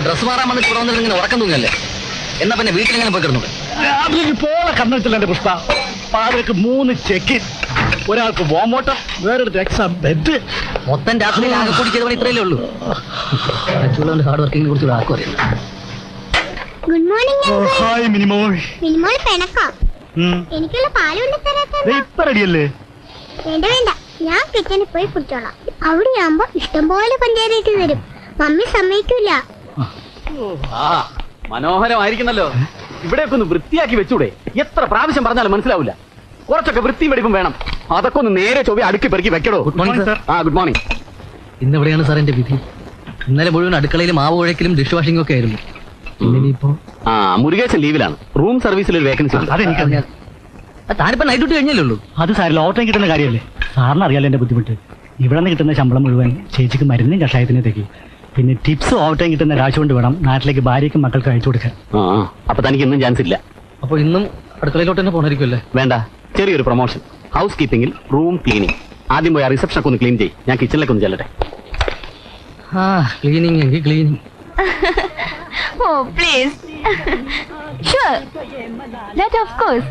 Dress മാറാൻ വന്നിട്ട് ഇവിടെ വന്നിട്ട് ഇങ്ങനെ ഉറക്കം തൂങ്ങല്ലേ? എന്നാ പിന്നെ വീട്ടിലെങ്ങനെ പോയി കിടന്നു? രാത്രിക്ക് പോലെ കണ്ണെടുത്തില്ല എന്റെ പുഷ്പ. പാതയ്ക്ക് 3 ചെക്ക്, ഒരാൾക്ക് വോമോട്ടർ, വേറൊരു എക്സ്ട്രാ ബെഡ്. മൊത്തം രാത്രി ആകെ കൂടി ചെയ്ത പണി ഇത്രയല്ലേ ഉള്ളൂ. ഹാർഡ് വർക്കിങ്ങിനെ കുറിച്ച് ആർക്കും അറിയില്ല. Good morning. Hi Minimol. Minimol പെണക്കാം. എനിക്കുള്ള പാലുകൊണ്ട് ഇപ്പൊ റെഡിയല്ലേ? വേണ്ട വേണ്ട, ഞാൻ കിച്ചണിൽ പോയി കുടിച്ചോളാം. അവിടെയാകുമ്പോ ഇഷ്ടംപോലെ പഞ്ചായത്ത് തരും. മമ്മി സമ്മതിക്കൂല. മനോഹരമായിരിക്കുന്നല്ലോ. ഇവിടെയൊക്കെ ഒന്ന് വൃത്തിയാക്കി വെച്ചൂടെ? എത്ര പ്രാവശ്യം പറഞ്ഞാലും മനസ്സിലാവില്ല. കുറച്ചൊക്കെ വൃത്തിയും വെടിപ്പും വേണം. അതൊക്കെ ഒന്ന് നേരെ ചൊവ്വ അടുക്കി പെറുക്കി വെക്കടോ. Good morning sir. Good morning. ഇന്നെവിടെയാണ് സാർ എന്റെ വിധി? ഇന്നലെ മുഴുവൻ അടുക്കളയിലും മാവ് കുഴക്കലും ഡിഷ് വാഷിംഗും ഒക്കെ ആയിരുന്നു. മുരുകേശൻ ലീവിലാണ്. റൂം സർവീസിൽ ഒരു വേക്കൻസി ഉണ്ട്. അതെനിക്കറിയാം. താനിപ്പോ നൈറ്റ് ഡ്യൂട്ടി കഴിഞ്ഞല്ലേ ഉള്ളൂ? അത് സാർ ലോട്ടറി കിട്ടുന്ന കാര്യമല്ലേ? സാറിന് അറിയാലോ എന്റെ ബുദ്ധിമുട്ട്. ഇവിടെ നിന്ന് കിട്ടുന്ന ശമ്പളം മുഴുവൻ ചേച്ചിക്ക് മരുന്നും കഷായത്തിനേക്ക്, പിന്നെ ടിപ്സ് ഓവർ ടൈം കിട്ടുന്ന കാശ് കൊണ്ട് വേണം നാട്ടിലേക്ക് ഭാര്യയ്ക്കും മക്കൾക്ക് അയച്ചു കൊടുക്കാൻ. അപ്പൊ തനിക്ക് ഇന്നും ചാൻസ് ഇല്ല. അപ്പൊ ഇന്നും അടുക്കളയിലോട്ട് തന്നെ പോണായിരിക്കുമല്ലേ? വേണ്ട, ചെറിയൊരു പ്രൊമോഷൻ. ഹൗസ് കീപ്പിംഗിൽ റൂം ക്ലീനിങ്. ആദ്യം പോയി ആ റിസപ്ഷൻ ഒന്ന് ക്ലീൻ ചെയ്യും. ഞാൻ കിച്ചണിലേക്ക് ഒന്ന് ചെല്ലട്ടെ. ക്ലീനിങ് എങ്കിൽ cleaning. Oh, please. Sure. That of course.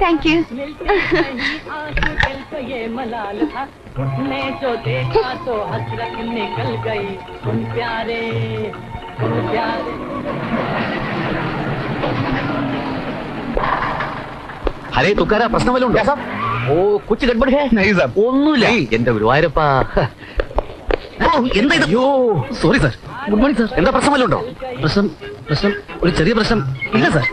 Thank you. ഹരേ തുക്കാര, പ്രശ്നം വല്ലതും ഉണ്ടോ? ഓ കുച്ച് ഗഡ്ബഡ് ഹേ? ഒന്നുമില്ല എന്റെ ഗുരുവായൂരപ്പാ. എന്താ ഇത്? Sorry sir. Good morning sir. എന്താ പ്രശ്നം വല്ലതും ഉണ്ടോ? പ്രശ്നം ഒരു ചെറിയ പ്രശ്നം. ഇല്ല സാർ.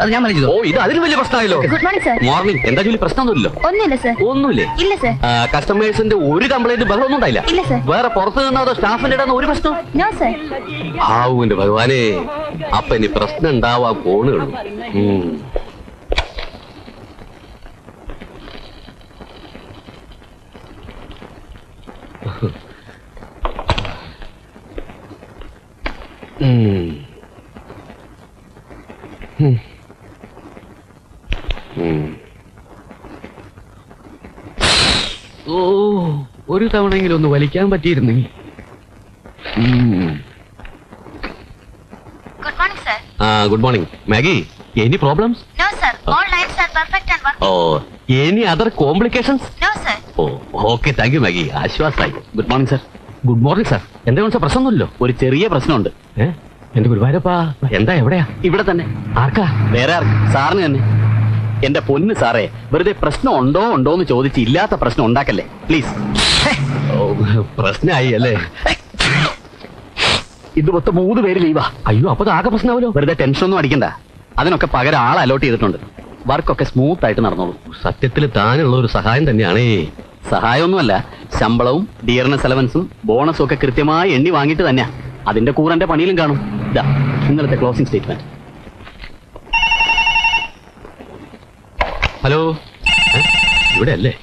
അത് ഞാൻ മാനേജ് ചെയ്തു. ഇത് അതിലും വലിയ പ്രശ്നമായല്ലോ. Good morning, sir. മോർണിംഗ്. എന്താ ജോലി? പ്രശ്നമൊന്നുമില്ലല്ലോ? ഒന്നുമില്ല സർ. ഒന്നുമില്ലേ? ഇല്ല സർ. കസ്റ്റമേഴ്സിന്റെ ഒരു കംപ്ലൈന്റ് ബഹളമൊന്നും ഉണ്ടായില്ല? ഇല്ല സർ. വേറെ പുറത്ത് നിന്നോ അതോ സ്റ്റാഫിന്റെ ഇടന്ന് ഒരു പ്രശ്നം? No sir. എന്റെ ഭഗവാനെ, അപ്പൊ ഇനി പ്രശ്നം ഉണ്ടാവാൻ പോണുള്ളൂ. ഒരു തവണയെങ്കിലും ഒന്ന് വലിക്കാൻ പറ്റിയിരുന്നെങ്കിൽ. Good morning, sir. Good morning. Maggie, any problems? No sir. All lines are perfect and working. Any other complications? No sir. Okay, thank you Maggie. ആശ്വാസായി. Good morning sir. Good morning sir. എന്താ sir? പ്രശ്നമൊന്നുമില്ലോ? ഒരു ചെറിയ പ്രശ്നമുണ്ട്. എന്റെ ഗുരുവായൂരപ്പാ, എന്താ? എവിടെയാ? ഇവിടെ തന്നെ. ആർക്കാ? വേറെ ആർക്ക്? സാറിന് തന്നെ. എന്റെ പൊന്ന് സാറേ, വെറുതെ പ്രശ്നം ഉണ്ടോ എന്ന് ചോദിച്ച് ഇല്ലാത്ത പ്രശ്നം ഉണ്ടാക്കല്ലേ പ്ലീസ്. പ്രശ്നമായി അല്ലേ? ഇത് മൊത്തം 3 പേര് ലീവാ. അയ്യോ, അപ്പൊ ആകെ പ്രശ്നമാവല്ലോ. വെറുതെ ടെൻഷനൊന്നും അടിക്കണ്ട. അതിനൊക്കെ പകരം ആൾ അലോട്ട് ചെയ്തിട്ടുണ്ട്. വർക്കൊക്കെ സ്മൂത്ത് ആയിട്ട് നടന്നോളൂ. സത്യത്തിൽ താനുള്ള ഒരു സഹായം തന്നെയാണേ. സഹായമൊന്നുമല്ല, ശമ്പളവും ഡിയർനെസ് അലവൻസും ബോണസും ഒക്കെ കൃത്യമായി എണ്ണി വാങ്ങിയിട്ട് തന്നെയാ. അതിന്റെ കൂറന്റെ പണിയിലും കാണും. ഇതാ ഇന്നലത്തെ ക്ലോസിംഗ് സ്റ്റേറ്റ്മെന്റ്. ഹലോ, ഇവിടെ അല്ലേ?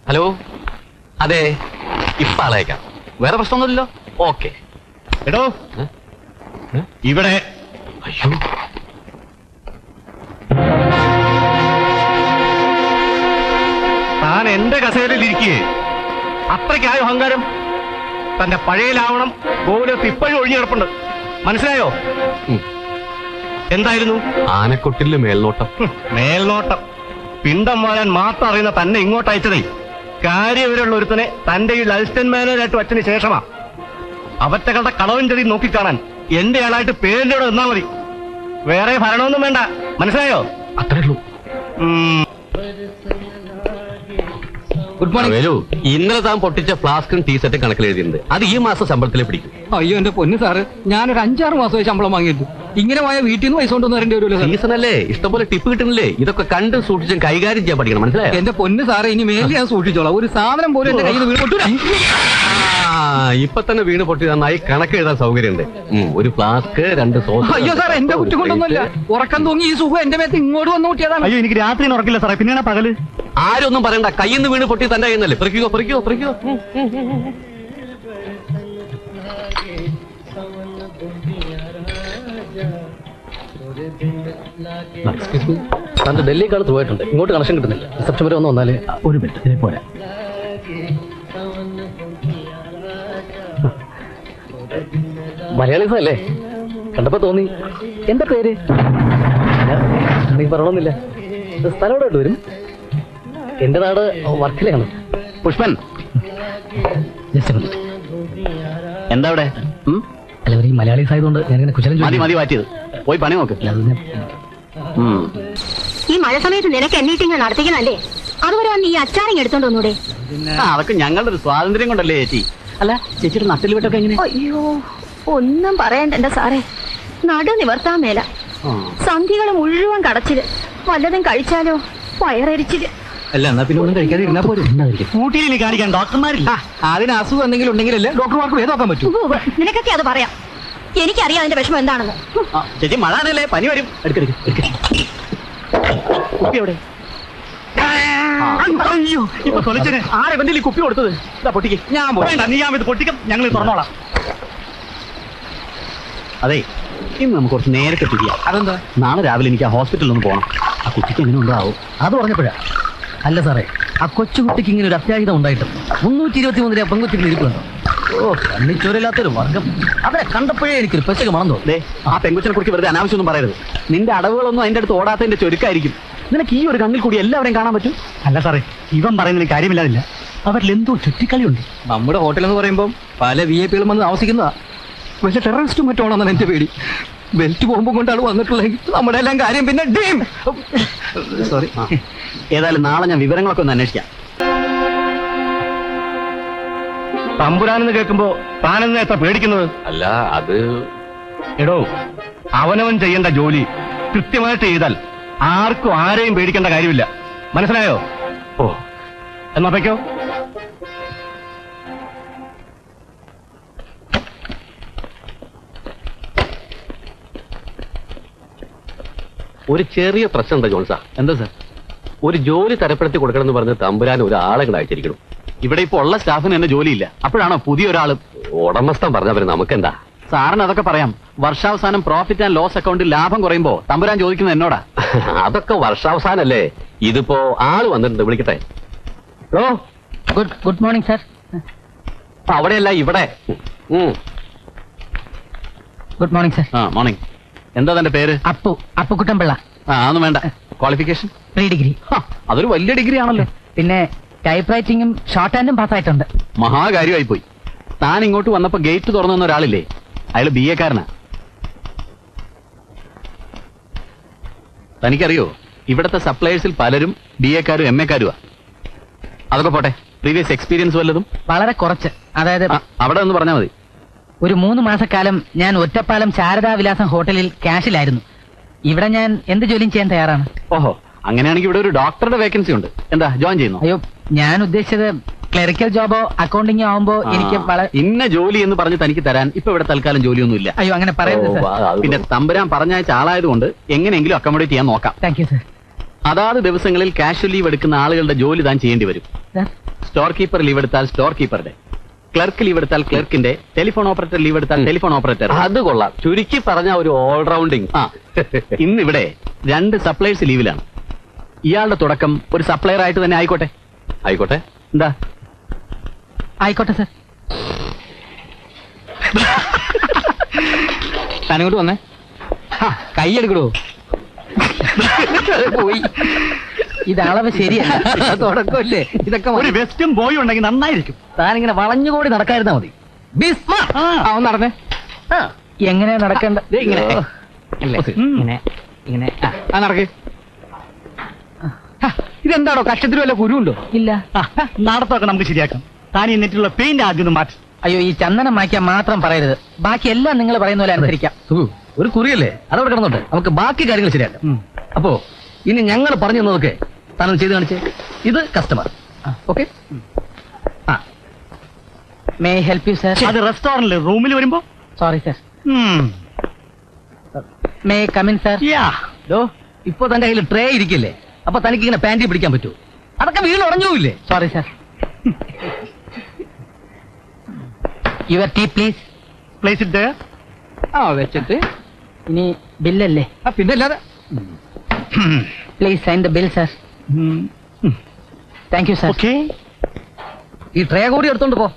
ഹലോ, അതെ, ഇപ്പൊ ആളയക്കാം. വേറെ പ്രശ്നമൊന്നുമില്ലല്ലോ? ഓക്കെ. എടോ ഇവിടെ. അയ്യോ, താൻ എന്റെ കസേരയിൽ ഇരിക്കുകയെ അത്രയ്ക്കായോ അഹങ്കാരം? തന്റെ പഴയ ലാവണം ഗോകുലത്ത് ഇപ്പോഴും ഒഴിഞ്ഞു കിടപ്പുണ്ട്. മനസ്സിലായോ? എന്തായിരുന്നു? ആനക്കൊട്ടിലെ മേൽനോട്ടം. മേൽനോട്ടം. പിണ്ടം വാഴാൻ മാത്രം അറിയുന്ന തന്നെ ഇങ്ങോട്ട് അയച്ചതേ കാര്യവിവരമുള്ള ഒരുത്തനെ തന്റെ ഈ അസിസ്റ്റന്റ് മാനേജറായിട്ട് വച്ചതിന് ശേഷമാ. അവറ്റകളുടെ കളവും ചെടി നോക്കിക്കാണാൻ എന്റെ ആളായിട്ട് പേരിന്റെ കൂടെ നിന്നാ മതി. വേറെ ഭരണമൊന്നും വേണ്ട. മനസ്സിലായോ? അത്രേ ഉള്ളൂ. Good morning. വേലു, ഇന്നലെ താൻ പൊട്ടിച്ച ഫ്ലാസ്കും ടീഷർട്ടും കണക്കിൽ എഴുതിയിട്ടുണ്ട്. അത് ഈ മാസം ശമ്പളത്തിലെ പിടിക്കും. അയ്യോ എന്റെ പൊന്ന് സാറ്, ഞാനൊരു 5-6 മാസമായി ശമ്പളം വാങ്ങിയിട്ടു. ഇങ്ങനെ പോയ വീട്ടിൽ നിന്ന് പൈസ കൊണ്ടൊന്നും വരേണ്ടി വരുമല്ലോ. സീസൺ അല്ലേ, ഇഷ്ടംപോലെ ടിപ്പ് കിട്ടുന്നില്ലേ? ഇതൊക്കെ കണ്ട് സൂക്ഷിച്ചും കൈകാര്യം ചെയ്യാൻ പഠിക്കണം. മനസ്സിലായോ? എന്റെ പൊന്ന് സാറേ, ഇനി മേലെ ഞാൻ സൂക്ഷിച്ചോളാം. ഒരു സാധനം പോലും എന്റെ കയ്യിൽ നിന്ന് വീണ്. ഇപ്പൊ തന്നെ വീണ് പൊട്ടി നന്നായി കണക്ക് എഴുതാൻ സൗകര്യമുണ്ട്. ഒരു ഫ്ലാസ്ക്, 2 സോസ്. അയ്യോ സാർ, എന്റെ കുറ്റം കൊണ്ടൊന്നുമില്ല. ഉറക്കം തൂങ്ങി ഈ സുഖം എന്റെ മേത്ത് ഇങ്ങോട്ട് വന്നു കൂട്ടിയതാണ്. അയ്യോ, എനിക്ക് രാത്രി ഉറക്കില്ല സാറേ. പിന്നെയാണ് പകല്. ആരും ഒന്നും പറയണ്ട. കയ്യിൽ നിന്ന് വീണ് പൊട്ടി തന്റെ കയ്യിൽ നിന്നല്ലേ? പറിക്കോ. തന്റെ ഡൽഹിക്കാൾ പോയിട്ടുണ്ട്, ഇങ്ങോട്ട് കണക്ഷൻ കിട്ടുന്നില്ല. റിസപ്ഷൻ വരെ ഒന്ന് വന്നാല് ഒരു മിനിറ്റ് പോരാ. മലയാളീസ് അല്ലേ? കണ്ടപ്പോ തോന്നി. എന്താ പേര്? നീ പറയണമെന്നില്ല. സ്ഥലം എവിടെ വരും? എന്റെ നാട് വർക്കലയാണ്. Pushpan just minute. എന്താ അവിടെ? അല്ല, ഒരു മലയാളീസ് ആയതുകൊണ്ട് ഞാനിങ്ങനെ കുശലം മതി മതി മാറ്റിയത്. പോയി പണി നോക്ക്. ഈ മഴ സമയത്ത് നിനക്ക് എന്നീട്ടിങ്ങൾ നടത്തിക്കുന്നല്ലേ? അതുവരെ വന്ന് ഈ അച്ചാറിങ് എടുത്തോണ്ട് വന്നൂടെ? അതൊക്കെ ഞങ്ങളുടെ ഒരു സ്വാതന്ത്ര്യം കൊണ്ടല്ലേ ചേച്ചി. അല്ല, ചേച്ചിയുടെ നട്ടിൽ വിട്ടൊക്കെ എങ്ങനെ? അയ്യോ, ഒന്നും പറയണ്ട സാറേ. നടു നിവർത്താൻ മേല. സന്ധികൾ മുഴുവൻ കടച്ചില്. വല്ലതും കഴിച്ചാലോ വയറരിച്ചില്. അല്ല, എന്നാ പിന്നെ ഒന്നും കഴിക്കാതെ ഇരുന്നാ പോലും. ഊട്ടിയിൽ ഇനി കാണിക്കാൻ ഡോക്ടർമാരില്ല. അതിന് അസുഖം എന്തെങ്കിലും ഉണ്ടെങ്കിലല്ലേ ഡോക്ടർമാർക്ക് ഭേദമാക്കാൻ പറ്റൂ. നിനക്കൊക്കെ അത് പറയാം. എനിക്കറിയാം അതിന്റെ വിഷമം എന്താണെന്ന്. ചേച്ചി മഴ ആണല്ലേ, പനി വരും. കുപ്പി എവിടെ? അയ്യോ, ഇപ്പൊ തൊലച്ചനെ. ആരെ വണ്ടിയിൽ കുപ്പി കൊടുത്തത്? ഇതാ പൊട്ടിക്ക്. ഞാൻ വേണ്ട, നീ ഇത് പൊട്ടിക്കും, ഞങ്ങൾ തുറന്നോളാം. അതെ, ഇന്ന് നമുക്ക് കുറച്ച് നേരത്തെ തിരിയാം. അതെന്താ? നാളെ രാവിലെ എനിക്ക് ആ ഹോസ്പിറ്റലിൽ ഒന്ന് പോകണം. ആ കുട്ടിക്ക് എങ്ങനെ ഉണ്ടാവും? അത് പറഞ്ഞപ്പോഴാ. അല്ല സാറേ, ആ കൊച്ചുകുട്ടിക്ക് ഇങ്ങനെ ഒരു അത്യാഹിതം ഉണ്ടായിട്ടും 323 പെൺകുട്ടികൾ ഇരിക്കുന്നുണ്ടോ? ഓ, കണ്ണിച്ചോരില്ലാത്തൊരു വർഗം. അവരെ കണ്ടപ്പോഴേ എനിക്കൊരു പെശക മണം തോന്നി. ആ പെങ്കുച്ചിനെ കുറിച്ച് വെറുതെ അനാവശ്യമൊന്നും പറയരുത്. നിന്റെ അടവുകളൊന്നും അതിന്റെ അടുത്ത് ഓടാത്തതിന്റെ ചുരുക്കായിരിക്കും. നിനക്ക് ഈ ഒരു കണ്ണിൽ കൂടി എല്ലാവരെയും കാണാൻ പറ്റും. അല്ല സാറേ, ഇവൻ പറയുന്നതിന് കാര്യമില്ലാതില്ല. അവരിൽ എന്തോ ചുറ്റിക്കളിയുണ്ട്. നമ്മുടെ ഹോട്ടൽ എന്ന് പറയുമ്പോൾ പല VIP കളും വന്ന് താമസിക്കുന്നതാ. പക്ഷെ ടെററിസ്റ്റും മറ്റോണെന്നാണ് എന്റെ പേടി. ബെൽറ്റ് പോകുമ്പോൾ കൊണ്ടാണ് വന്നിട്ടുള്ളതെങ്കിൽ നമ്മുടെ എല്ലാം കാര്യം പിന്നെ ഡീം. സോറി. ഏതായാലും നാളെ ഞാൻ വിവരങ്ങളൊക്കെ ഒന്ന് അന്വേഷിക്കാം. തമ്പുരാനെന്ന് കേൾക്കുമ്പോ താനെന്ന് എത്ര പേടിക്കുന്നത്? അല്ല, അത് എടോ, അവനവൻ ചെയ്യേണ്ട ജോലി കൃത്യമായിട്ട് ചെയ്താൽ ആർക്കും ആരെയും പേടിക്കേണ്ട കാര്യമില്ല. മനസ്സിലായോ? ഓ, എന്നാ വയ്ക്കോ. ഒരു ചെറിയ പ്രശ്നം എന്താ ജോൺസാ? എന്താ സാർ? ഒരു ജോലി തരപ്പെടുത്തി കൊടുക്കണമെന്ന് പറഞ്ഞ് തമ്പുരാൻ ഒരാളെ കൂടെ അയച്ചിരിക്കണം. ഇവിടെ ഇപ്പൊ ഉള്ള സ്റ്റാഫിന് തന്നെ ജോലിയില്ല. അപ്പോഴാണോ പുതിയൊരാള്? ഉടമസ്ഥൻ പറഞ്ഞവര് നമുക്കെന്താ? സാറിന് അതൊക്കെ പറയാം. വർഷാവസാനം പ്രോഫിറ്റ് ആൻഡ് ലോസ് അക്കൗണ്ടിൽ ലാഭം കുറയുമ്പോ തമ്പുരാൻ ചോദിക്കുന്നത് എന്നോടാ. അതൊക്കെ വർഷാവസാനല്ലേ. ഇതിപ്പോ ആള് വന്നിട്ടുണ്ട്, വിളിക്കട്ടെ. Hello, good morning sir. അവിടെയല്ല, ഇവിടെ. Good morning sir. ആ, മോർണിംഗ്. എന്താ തന്റെ പേര്? അപ്പുക്കുട്ടൻപിള്ള. ആ, അതൊന്നും വേണ്ട. ക്വാളിഫിക്കേഷൻ? 3 ഡിഗ്രി. അതൊരു വലിയ ഡിഗ്രി ആണല്ലോ. പിന്നെ ടൈപ്പ് റൈറ്റിംഗും ഷോർട്ട് ഹാൻഡും പാസ്സായിട്ടുണ്ട്. മഹാകാര്യമായി പോയി. താൻ ഇങ്ങോട്ട് വന്നപ്പോ ഗേറ്റ് തുറന്നു വന്ന ഒരാളില്ലേ, അയാൾ BA കാരനാ. തനിക്കറിയോ, ഇവിടത്തെ സപ്ലയേഴ്സിൽ പലരും BA കാരും MA കാരുവാ. അതൊക്കെ പോട്ടെ, പ്രീവിയസ് എക്സ്പീരിയൻസ് വല്ലതും? വളരെ കുറച്ച്. അതായത് അവിടെ ഒന്ന് പറഞ്ഞാൽ മതി. ഒരു 3 മാസക്കാലം ഞാൻ ഒറ്റപ്പാലം ശാരദാവിലാസം ഹോട്ടലിൽ ക്യാഷിലായിരുന്നു. ഇവിടെ ഞാൻ എന്ത് ജോലിയും ചെയ്യാൻ തയ്യാറാണ്. ഓഹോ, അങ്ങനെയാണെങ്കിൽ ഇവിടെ ഒരു ഡോക്ടറുടെ വേക്കൻസി ഉണ്ട്. എന്താ, ജോയിൻ ചെയ്യുന്നു? അയ്യോ, ഞാൻ ഉദ്ദേശിച്ചത് ക്ലറിക്കൽ ജോബോ അക്കൗണ്ടിങ്ങോ ആവുമ്പോ എനിക്ക് ഇന്ന ജോലി എന്ന് പറഞ്ഞ് തനിക്ക് തരാൻ ഇപ്പൊ ഇവിടെ തൽക്കാലം ജോലിയൊന്നും ഇല്ല. അയ്യോ, അങ്ങനെ പറയുന്നത് സാർ. പിന്നെ തമ്പുരാൻ പറഞ്ഞയച്ച ആളായതുകൊണ്ട് എങ്ങനെയെങ്കിലും അക്കോമഡേറ്റ് ചെയ്യാൻ നോക്കാം. Thank you sir. അതാത് ദിവസങ്ങളിൽ കാഷ്വൽ ലീവ് എടുക്കുന്ന ആളുകളുടെ ജോലി താൻ ചെയ്യേണ്ടി വരും. സ്റ്റോർ കീപ്പർ ലീവ് എടുത്താൽ സ്റ്റോർ കീപ്പറുടെ, ക്ലർക്ക് ലീവ് എടുത്താൽ ക്ലർക്കിന്റെ, ടെലിഫോൺ ഓപ്പറേറ്റർ ലീവ് എടുത്താൽ ടെലിഫോൺ ഓപ്പറേറ്റർ. അത് കൊള്ളാം. ചുരുക്കി പറഞ്ഞ ഒരു ഓൾറൗണ്ടിങ്. ഇന്നിവിടെ 2 സപ്ലയേഴ്സ് ലീവിലാണ്. ഇയാളുടെ തുടക്കം ഒരു സപ്ലയർ ആയിട്ട് തന്നെ ആയിക്കോട്ടെ. ആയിക്കോട്ടെ. എന്താ? ആയിക്കോട്ടെ സാർ. താനിങ്ങോട്ട് വന്നേ. കൈയെടുക്കടോ. പോയി. ഇത് അളവ് ശരിയല്ല. തുടക്കമല്ലേ ഇതൊക്കെ. ഒരു വെസ്റ്റും ബോയും ഉണ്ടെങ്കിൽ നന്നായിരിക്കും. താനിങ്ങനെ വളഞ്ഞുകൂടി നടക്കാതിരുന്നാ മതി. ഒന്ന് നടന്നേ. എങ്ങനെയാ നടക്കേണ്ട? ഇങ്ങനെ ഇങ്ങനെ ഇങ്ങനെ. നടക്ക്. ഇതെന്താണോ, കഷ്ടത്തിൽ വല്ല കുരുണ്ടോ? ഇല്ല. നടത്തൊക്കെ നമുക്ക് ശരിയാക്കാം. താൻ ഈ നെറ്റിലുള്ള പെയിന്റ് ആദ്യം ഒന്ന് മാറ്റി. അയ്യോ, ഈ ചന്ദനം മായ്ക്കാൻ മാത്രം പറയരുത്. ബാക്കി എല്ലാം നിങ്ങൾ പറയുന്ന പോലെ അനുസരിക്കാം. ഒരു കുറിയല്ലേ, അതവിടെ കിടന്നോട്ടെ. നമുക്ക് ബാക്കി കാര്യങ്ങൾ ശരിയാക്കാം. അപ്പോ ഇനി ഞങ്ങൾ പറഞ്ഞു തന്നതൊക്കെ താനും ചെയ്ത് കാണിച്ചേ. ഇത് customer. Okay. May help you sir? അത് റെസ്റ്റോറന്റിൽ റൂമിൽ വരുമ്പോ. Sorry sir. May come in sir? ഇപ്പൊ തന്റെ കയ്യിൽ ട്രേ ഇരിക്കില്ലേ, അപ്പൊ തനിക്ക് ഇങ്ങനെ പാൻറ്റി പിടിക്കാൻ പറ്റുമോ? അതൊക്കെ വീട് ഉറഞ്ഞു പോയില്ലേ? Sorry sir. Your tea please. Place it there. വെച്ചിട്ട് ഇനി ബില്ലല്ലേ? പിന്നെ അല്ലാതെ. Please sign the bill sir. Thank you sir. Okay. ഈ ട്രേ കൂടി എടുത്തോണ്ട് പോ.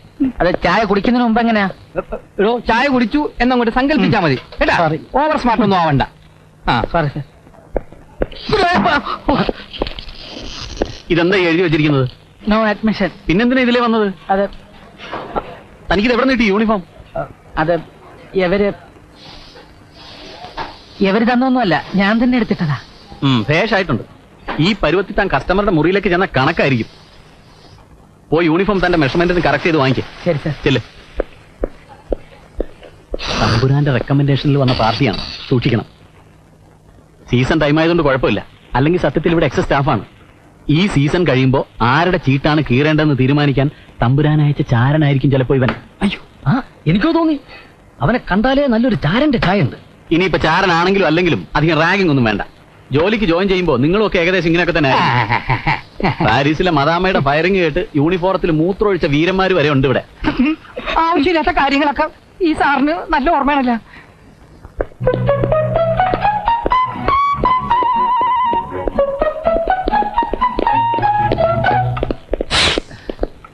അത് ചായ കുടിക്കുന്നതിന് മുമ്പ് എങ്ങനെയാ? ചായ കുടിച്ചു എന്നങ്ങോട്ട് സങ്കല്പിച്ചാ മതി കേട്ടാ. Sorry. ഓവർ സ്മാർട്ട് ഒന്നും ആവണ്ട. Sorry sir. ഇതെന്താ എഴുതി വെച്ചിരിക്കുന്നത്? No admission. പിന്നെന്തിനാ ഇതിലേ വന്നത്? അത് തനിക്കിത് എവിടെ നിന്ന് കിട്ടി യൂണിഫോം? അത് എവര് തന്നൊന്നുമല്ല, ഞാൻ തന്നെ എടുത്തിട്ടതാ. ഭേഷായിട്ടുണ്ട്. ഈ പരുവത്തിൽ താൻ കസ്റ്റമറുടെ മുറിയിലേക്ക് ചെന്ന കണക്കായിരിക്കും. പോയി യൂണിഫോം തന്റെ മെഷർമെന്റിന് കറക്റ്റ് ചെയ്ത് വാങ്ങിക്കേ. ശരി സർ. ചെല്ല്. തമ്പുരാന്റെ റെക്കമെൻഡേഷനിൽ വന്ന പാർട്ടിയാണ്, സൂക്ഷിക്കണം. സീസൺ ടൈം ആയതുകൊണ്ട് കുഴപ്പമില്ല, അല്ലെങ്കിൽ സത്യത്തിൽ ഇവിടെ എക്സസ് സ്റ്റാഫാണ്. ഈ സീസൺ കഴിയുമ്പോ ആരുടെ ചീട്ടാണ് കീറേണ്ടതെന്ന് തീരുമാനിക്കാൻ തമ്പുരാൻ അയച്ച ചാരനായിരിക്കും ചിലപ്പോ ഇവൻ. അയ്യോ, എനിക്കോ തോന്നി അവനെ കണ്ടാലേ നല്ലൊരു ചാരന്റെ ചായ ഉണ്ട്. ഇനിയിപ്പോ ചാരനാണെങ്കിലും അല്ലെങ്കിലും അധികം റാഗിംഗ് ഒന്നും വേണ്ട. ജോലിക്ക് ജോയിൻ ചെയ്യുമ്പോ നിങ്ങളൊക്കെ ഏകദേശം ഇങ്ങനെയൊക്കെ തന്നെ ആയിരിക്കും. പാരീസിലെ മദാമയുടെ ഫയറിംഗ് കേട്ട് യൂണിഫോറത്തിൽ മൂത്രമൊഴിച്ച വീരന്മാര് വരെ ഉണ്ട് ഇവിടെ. ആവശ്യമില്ലാത്ത കാര്യങ്ങളൊക്കെ ഈ സാറിന് നല്ല ഓർമ്മയാണല്ലോ.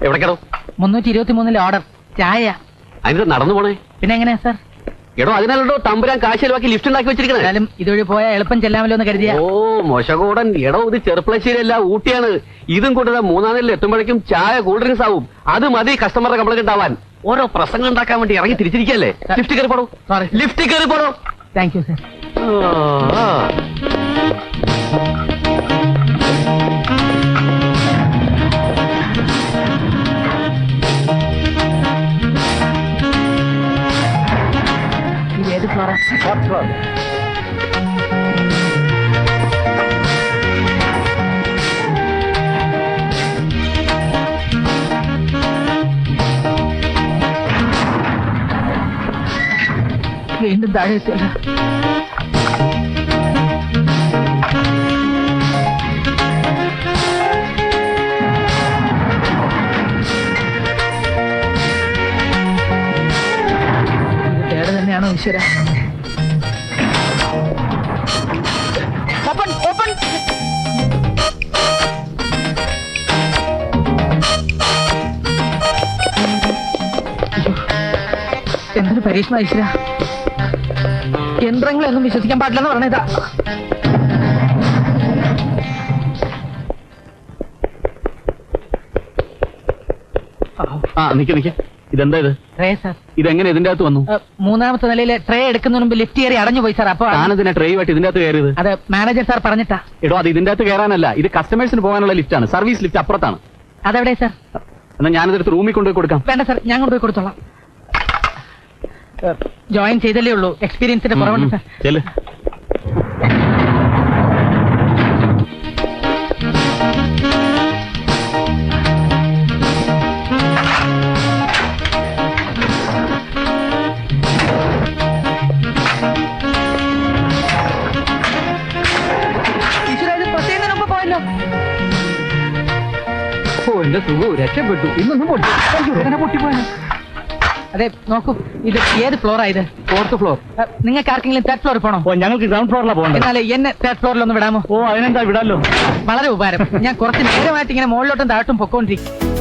എവിടേക്കടോ? 323 ഓർഡർ ചായ. അതിന് നടന്നു പോണേ. പിന്നെ എങ്ങനെയാ സാർ? എടോ അതിനാലോ തമ്പുരാൻ കാശ് ചെലവാക്കി ലിഫ്റ്റ് ഉണ്ടാക്കി വെച്ചിരിക്കണേ. എന്നാലും ഇതുവഴി പോയാൽ എളുപ്പം ചെല്ലാമല്ലോ എന്ന് കരുതിയ. ഓ മോശകൂടൻ. എടോ ഇത് ചെറുപ്പളശ്ശേരിയല്ല, ഊട്ടിയാണ്. ഇതും കൊണ്ട് 3-ാം നിലയിൽ എത്തുമ്പോഴേക്കും ചായ കൂൾ ഡ്രിങ്ക്സ് ആവും. അത് മതി കസ്റ്റമറുടെ കംപ്ലൈന്റ് ഉണ്ടാവാൻ. ഓരോ പ്രസംഗം ഉണ്ടാക്കാൻ വേണ്ടി ഇറങ്ങി തിരിച്ചിരിക്കല്ലേ. ലിഫ്റ്റ് കയറി പോടോ. സോറി. ലിഫ്റ്റ് കയറി പോടോ. Thank you sir. ഇത് ഏത് ഫ്ലോറാ? വീണ്ടും താഴെ എത്തില്ല. തേട് തന്നെയാണോ ഈശ്വര? Open open. എന്തൊരു പരീക്ഷണ ഈശ്വര. യന്ത്രങ്ങളൊന്നും വിശ്വസിക്കാൻ പാടില്ലെന്ന് പറഞ്ഞതാ. നിക്ക്. ഇതെന്താ ഇത്? Tray sir. ഇതെങ്ങനെ ഇതിന്റെ അകത്ത് വന്നു? 3-ാമത്തെ നിലയിലെ ട്രേ എടുക്കുന്നതിന് മുമ്പ് ലിഫ്റ്റ് കയറി അടഞ്ഞു പോയി സാർ. അപ്പൊ താനെന്തിനാ ട്രെയുമായിട്ട് ഇതിന്റെ അകത്ത് കയറിയത്? അത് മാനേജർ സാർ പറഞ്ഞിട്ടാ. എടോ അത് ഇതിന്റെ അകത്ത് കയറാനല്ല, ഇത് കസ്റ്റമേഴ്സിന് പോകാനുള്ള ലിഫ്റ്റാണ്. സർവീസ് ലിഫ്റ്റ് അപ്പുറത്താണ്. അതെവിടെ സാർ? എന്നാൽ ഞാനിതെടുത്ത് റൂമിൽ കൊണ്ടുപോയി കൊടുക്കാം. വേണ്ട സാർ, ഞാൻ കൊണ്ടുപോയി കൊടുത്തോളാം. ജോയിൻ ചെയ്തല്ലേ ഉള്ളൂ, എക്സ്പീരിയൻസിന്റെ കുറവുണ്ട് സാർ. ചെല്ല്. ഓ എന്റെ സുഖം രക്ഷപ്പെട്ടു. ഇന്നൊന്നും പൊട്ടിപ്പോയാ. അതെ നോക്കൂ, ഇത് ഏത് ഫ്ലോറാ? ഇത് 4th ഫ്ലോർ. നിങ്ങൾക്ക് ആർക്കെങ്കിലും 3rd ഫ്ലോറിൽ പോകണോ? ഓ ഞങ്ങൾക്ക് ഗ്രൗണ്ട് ഫ്ലോറിലാണ് പോകേണ്ടത്. എന്നാലേ എന്നെ 3rd ഫ്ലോറിൽ ഒന്ന് വിടാമോ? ഓ അതിനെന്താ വിടാലോ. വളരെ ഉപകാരം. ഞാൻ കുറച്ച് നേരമായിട്ട് ഇങ്ങനെ മുകളിലോട്ടും താഴോട്ടും പൊക്കോണ്ടിരിക്കും.